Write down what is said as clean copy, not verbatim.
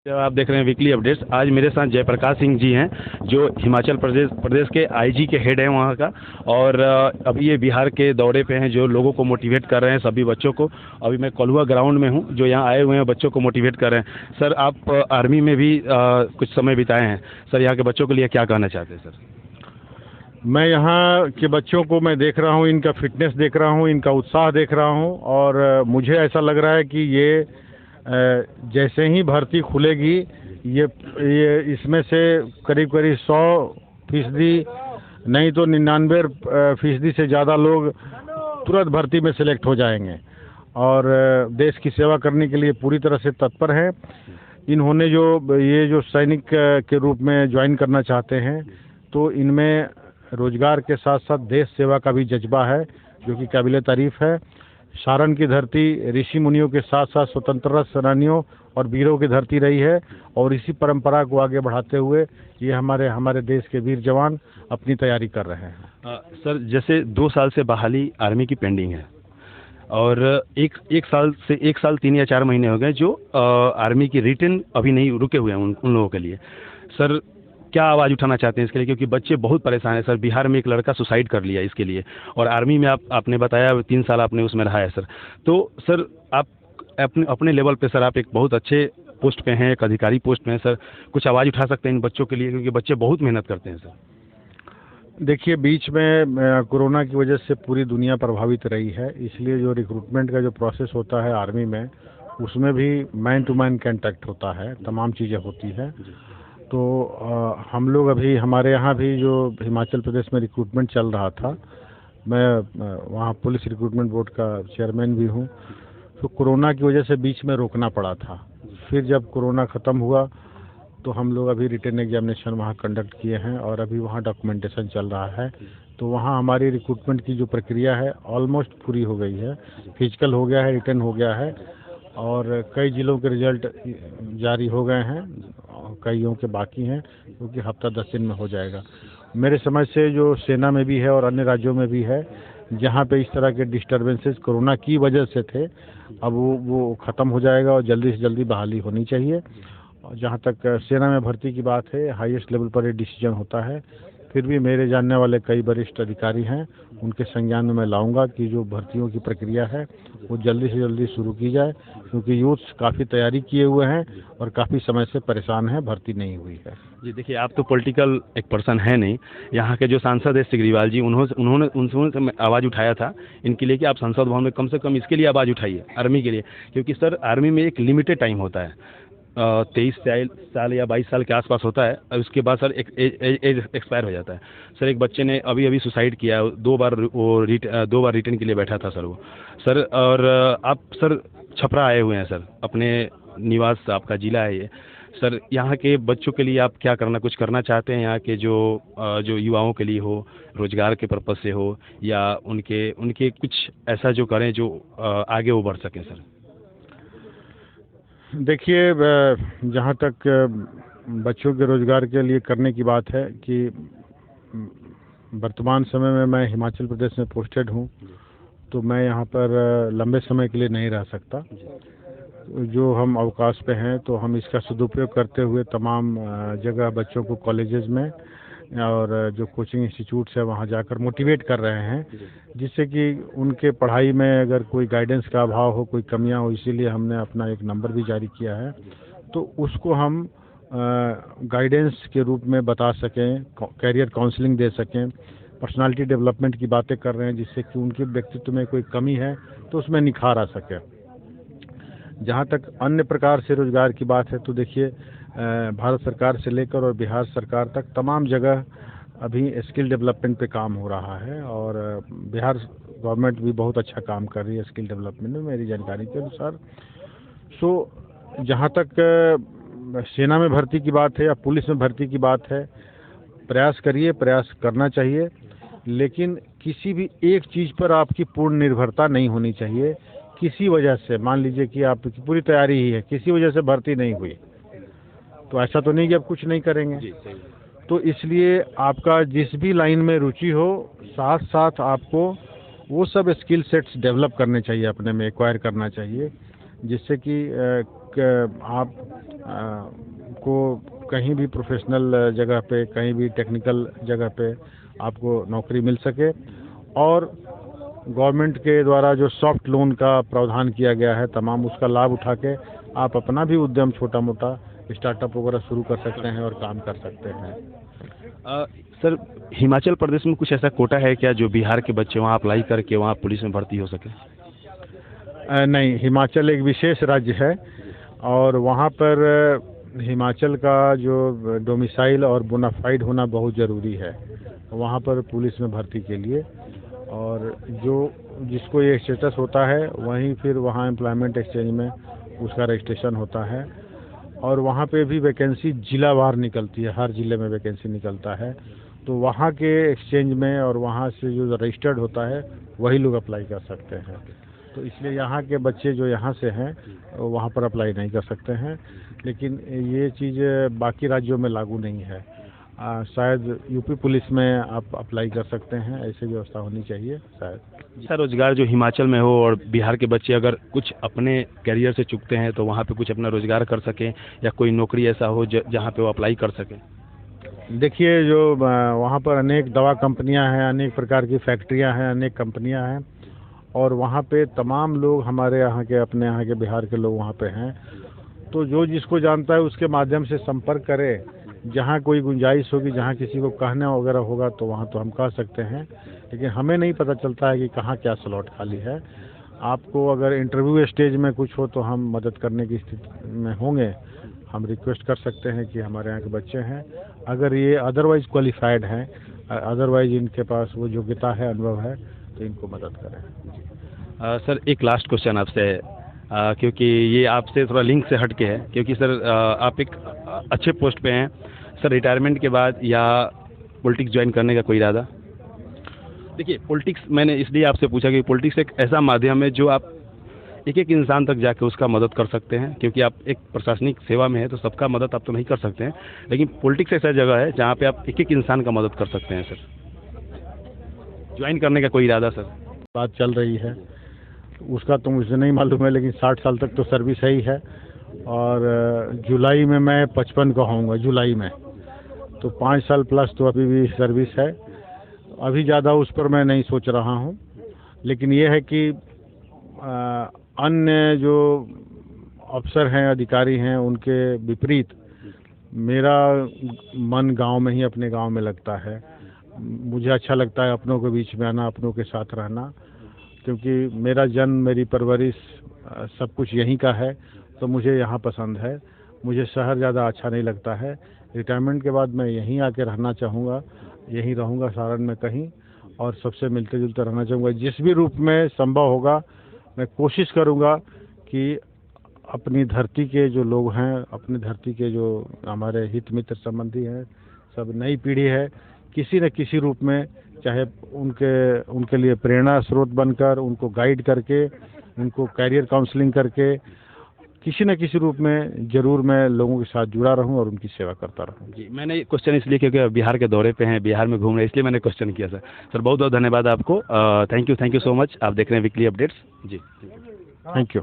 जब आप देख रहे हैं वीकली अपडेट्स, आज मेरे साथ जयप्रकाश सिंह जी हैं जो हिमाचल प्रदेश के आईजी के हेड हैं वहाँ का। और अभी ये बिहार के दौरे पे हैं, जो लोगों को मोटिवेट कर रहे हैं, सभी बच्चों को। अभी मैं कोल्हुआ ग्राउंड में हूँ, जो यहाँ आए हुए हैं बच्चों को मोटिवेट कर रहे हैं। सर, आप आर्मी में भी कुछ समय बिताए हैं, सर यहाँ के बच्चों के लिए क्या कहना चाहते हैं सर? मैं यहाँ के बच्चों को मैं देख रहा हूँ, इनका फिटनेस देख रहा हूँ, इनका उत्साह देख रहा हूँ। और मुझे ऐसा लग रहा है कि ये जैसे ही भर्ती खुलेगी, ये इसमें से करीब करीब 100% नहीं तो 99% से ज़्यादा लोग तुरंत भर्ती में सेलेक्ट हो जाएंगे और देश की सेवा करने के लिए पूरी तरह से तत्पर हैं। इन्होंने जो सैनिक के रूप में ज्वाइन करना चाहते हैं, तो इनमें रोजगार के साथ साथ देश सेवा का भी जज्बा है, जो कि काबिले तारीफ है। सारण की धरती ऋषि मुनियों के साथ साथ स्वतंत्रता सेनानियों और वीरों की धरती रही है, और इसी परंपरा को आगे बढ़ाते हुए ये हमारे देश के वीर जवान अपनी तैयारी कर रहे हैं। सर, जैसे 2 साल से बहाली आर्मी की पेंडिंग है, और एक साल 3 या 4 महीने हो गए जो आर्मी की रिटर्न अभी नहीं रुके हुए हैं उन लोगों के लिए। सर, क्या आवाज़ उठाना चाहते हैं इसके लिए? क्योंकि बच्चे बहुत परेशान हैं सर। बिहार में एक लड़का सुसाइड कर लिया इसके लिए, और आर्मी में आपने बताया 3 साल आपने उसमें रहा है सर। तो सर, आप अपने लेवल पे सर, आप एक बहुत अच्छे पोस्ट पे हैं, एक अधिकारी पोस्ट पे हैं सर, कुछ आवाज़ उठा सकते हैं इन बच्चों के लिए, क्योंकि बच्चे बहुत मेहनत करते हैं सर। देखिए, बीच में कोरोना की वजह से पूरी दुनिया प्रभावित रही है, इसलिए जो रिक्रूटमेंट का जो प्रोसेस होता है आर्मी में, उसमें भी मैन टू मैन कांटेक्ट होता है, तमाम चीज़ें होती हैं। तो हम लोग अभी हमारे यहाँ भी जो हिमाचल प्रदेश में रिक्रूटमेंट चल रहा था, मैं वहाँ पुलिस रिक्रूटमेंट बोर्ड का चेयरमैन भी हूँ। तो कोरोना की वजह से बीच में रोकना पड़ा था। फिर जब कोरोना ख़त्म हुआ तो हम लोग अभी रिटन एग्जामिनेशन वहाँ कंडक्ट किए हैं, और अभी वहाँ डॉक्यूमेंटेशन चल रहा है। तो वहाँ हमारी रिक्रूटमेंट की जो प्रक्रिया है ऑलमोस्ट पूरी हो गई है। फिजिकल हो गया है, रिटर्न हो गया है, और कई ज़िलों के रिजल्ट जारी हो गए हैं, कईयों के बाकी हैं, क्योंकि हफ्ता 10 दिन में हो जाएगा। मेरे समझ से जो सेना में भी है और अन्य राज्यों में भी है, जहाँ पे इस तरह के डिस्टर्बेंसेस कोरोना की वजह से थे, अब वो ख़त्म हो जाएगा और जल्दी से जल्दी बहाली होनी चाहिए। और जहाँ तक सेना में भर्ती की बात है, हाईएस्ट लेवल पर ये डिसीजन होता है। फिर भी मेरे जानने वाले कई वरिष्ठ अधिकारी हैं, उनके संज्ञान में मैं लाऊंगा कि जो भर्तियों की प्रक्रिया है वो जल्दी से जल्दी शुरू की जाए, क्योंकि यूथ काफ़ी तैयारी किए हुए हैं और काफ़ी समय से परेशान हैं, भर्ती नहीं हुई है। जी देखिए, आप तो पॉलिटिकल एक पर्सन है नहीं। यहाँ के जो सांसद है सिग्रीवाल जी, उन्होंने आवाज़ उठाया था इनके लिए कि आप संसद भवन में कम से कम इसके लिए आवाज़ उठाइए, आर्मी के लिए। क्योंकि सर, आर्मी में एक लिमिटेड टाइम होता है, 23 साल या 22 साल के आसपास होता है, और उसके बाद सर एक एज एक्सपायर हो जाता है। सर, एक बच्चे ने अभी सुसाइड किया, 2 बार रिटर्न के लिए बैठा था सर वो। सर, और आप सर छपरा आए हुए हैं सर, अपने निवास आपका जिला है ये। सर, यहाँ के बच्चों के लिए आप क्या कुछ करना चाहते हैं? यहाँ के जो युवाओं के लिए हो, रोजगार के पर्पज से हो, या उनके कुछ ऐसा जो करें जो आगे वो बढ़ सकें सर? देखिए, जहाँ तक बच्चों के रोजगार के लिए करने की बात है, कि वर्तमान समय में मैं हिमाचल प्रदेश में पोस्टेड हूँ, तो मैं यहाँ पर लंबे समय के लिए नहीं रह सकता। जो हम अवकाश पे हैं, तो हम इसका सदुपयोग करते हुए तमाम जगह बच्चों को कॉलेजेस में और जो कोचिंग इंस्टीट्यूट्स है वहाँ जाकर मोटिवेट कर रहे हैं, जिससे कि उनके पढ़ाई में अगर कोई गाइडेंस का अभाव हो, कोई कमियां हो, इसीलिए हमने अपना एक नंबर भी जारी किया है। तो उसको हम गाइडेंस के रूप में बता सकें, कैरियर काउंसलिंग दे सकें, पर्सनालिटी डेवलपमेंट की बातें कर रहे हैं, जिससे कि उनके व्यक्तित्व में कोई कमी है तो उसमें निखार आ सके। जहाँ तक अन्य प्रकार से रोजगार की बात है, तो देखिए, भारत सरकार से लेकर और बिहार सरकार तक तमाम जगह अभी स्किल डेवलपमेंट पे काम हो रहा है, और बिहार गवर्नमेंट भी बहुत अच्छा काम कर रही है स्किल डेवलपमेंट में, मेरी जानकारी के अनुसार। सो जहाँ तक सेना में भर्ती की बात है या पुलिस में भर्ती की बात है, प्रयास करिए, प्रयास करना चाहिए, लेकिन किसी भी एक चीज़ पर आपकी पूर्ण निर्भरता नहीं होनी चाहिए। किसी वजह से, मान लीजिए कि आपकी पूरी तैयारी ही है, किसी वजह से भर्ती नहीं हुई, तो ऐसा तो नहीं कि आप कुछ नहीं करेंगे। तो इसलिए आपका जिस भी लाइन में रुचि हो, साथ साथ आपको वो सब स्किल सेट्स डेवलप करने चाहिए, अपने में एक्वायर करना चाहिए, जिससे कि आप को कहीं भी प्रोफेशनल जगह पे, कहीं भी टेक्निकल जगह पे आपको नौकरी मिल सके। और गवर्नमेंट के द्वारा जो सॉफ्ट लोन का प्रावधान किया गया है तमाम, उसका लाभ उठा के आप अपना भी उद्यम छोटा मोटा स्टार्टअप वगैरह शुरू कर सकते हैं और काम कर सकते हैं। सर, हिमाचल प्रदेश में कुछ ऐसा कोटा है क्या जो बिहार के बच्चे वहाँ अप्लाई करके वहाँ पुलिस में भर्ती हो सके? नहीं, हिमाचल एक विशेष राज्य है और वहाँ पर हिमाचल का जो डोमिसाइल और बोनाफाइड होना बहुत ज़रूरी है वहाँ पर पुलिस में भर्ती के लिए। और जो जिसको ये स्टेटस होता है वहीं फिर वहाँ एम्प्लॉयमेंट एक्सचेंज में उसका रजिस्ट्रेशन होता है। और वहाँ पे भी वैकेंसी जिलावार निकलती है, हर ज़िले में वैकेंसी निकलता है। तो वहाँ के एक्सचेंज में और वहाँ से जो रजिस्टर्ड होता है वही लोग अप्लाई कर सकते हैं। तो इसलिए यहाँ के बच्चे जो यहाँ से हैं वहाँ पर अप्लाई नहीं कर सकते हैं। लेकिन ये चीज़ बाकी राज्यों में लागू नहीं है। शायद यूपी पुलिस में आप अप्लाई कर सकते हैं, ऐसी व्यवस्था होनी चाहिए शायद। सर, रोजगार जो हिमाचल में हो और बिहार के बच्चे अगर कुछ अपने करियर से चुकते हैं तो वहाँ पे कुछ अपना रोजगार कर सकें या कोई नौकरी ऐसा हो जहाँ पे वो अप्लाई कर सकें? देखिए, जो वहाँ पर अनेक दवा कंपनियां हैं, अनेक प्रकार की फैक्ट्रियां हैं, अनेक कंपनियां हैं और वहाँ पे तमाम लोग हमारे यहाँ के, अपने यहाँ के बिहार के लोग वहाँ पे हैं। तो जो जिसको जानता है उसके माध्यम से संपर्क करे। जहाँ कोई गुंजाइश होगी, जहाँ किसी को कहना वगैरह होगा तो वहाँ तो हम कह सकते हैं, लेकिन हमें नहीं पता चलता है कि कहाँ क्या स्लॉट खाली है। आपको अगर इंटरव्यू स्टेज में कुछ हो तो हम मदद करने की स्थिति में होंगे। हम रिक्वेस्ट कर सकते हैं कि हमारे यहाँ के बच्चे हैं, अगर ये अदरवाइज क्वालिफाइड हैं, अदरवाइज इनके पास वो योग्यता है, अनुभव है, तो इनको मदद करें। सर, एक लास्ट क्वेश्चन आपसे है, क्योंकि ये आपसे थोड़ा लिंक से हट के है, क्योंकि सर आप एक अच्छे पोस्ट पे हैं। सर, रिटायरमेंट के बाद या पॉलिटिक्स ज्वाइन करने का कोई इरादा? देखिए, पॉलिटिक्स मैंने इसलिए आपसे पूछा कि पॉलिटिक्स एक ऐसा माध्यम है जो आप एक एक इंसान तक जाके उसका मदद कर सकते हैं, क्योंकि आप एक प्रशासनिक सेवा में है तो सबका मदद आप तो नहीं कर सकते हैं, लेकिन पॉलिटिक्स ऐसा जगह है जहाँ पे आप एक एक इंसान का मदद कर सकते हैं। सर, ज्वाइन करने का कोई इरादा? सर, बात चल रही है उसका तो मुझे नहीं मालूम है, लेकिन 60 साल तक तो सर्विस है ही है और जुलाई में मैं 55 का होऊंगा, जुलाई में। तो 5 साल प्लस तो अभी भी सर्विस है। अभी ज़्यादा उस पर मैं नहीं सोच रहा हूँ, लेकिन ये है कि अन्य जो अफसर हैं, अधिकारी हैं, उनके विपरीत मेरा मन गांव में ही, अपने गांव में लगता है। मुझे अच्छा लगता है अपनों के बीच में आना, अपनों के साथ रहना, क्योंकि मेरा जन्म, मेरी परवरिश, सब कुछ यहीं का है, तो मुझे यहाँ पसंद है। मुझे शहर ज़्यादा अच्छा नहीं लगता है। रिटायरमेंट के बाद मैं यहीं आके रहना चाहूँगा, यहीं रहूँगा सारण में कहीं, और सबसे मिलते जुलते रहना चाहूँगा। जिस भी रूप में संभव होगा मैं कोशिश करूँगा कि अपनी धरती के जो लोग हैं, अपनी धरती के जो हमारे हित मित्र संबंधी हैं, सब नई पीढ़ी है, किसी न किसी रूप में, चाहे उनके लिए प्रेरणा स्रोत बनकर, उनको गाइड करके, उनको कैरियर काउंसलिंग करके, किसी न किसी रूप में जरूर मैं लोगों के साथ जुड़ा रहूं और उनकी सेवा करता रहूं। जी, मैंने क्वेश्चन इसलिए क्योंकि बिहार के दौरे पे हैं, बिहार में घूम रहे हैं, इसलिए मैंने क्वेश्चन किया सर। सर, बहुत बहुत धन्यवाद आपको। Thank you so much. आप देख रहे हैं वीकली अपडेट्स। जी, थैंक यू।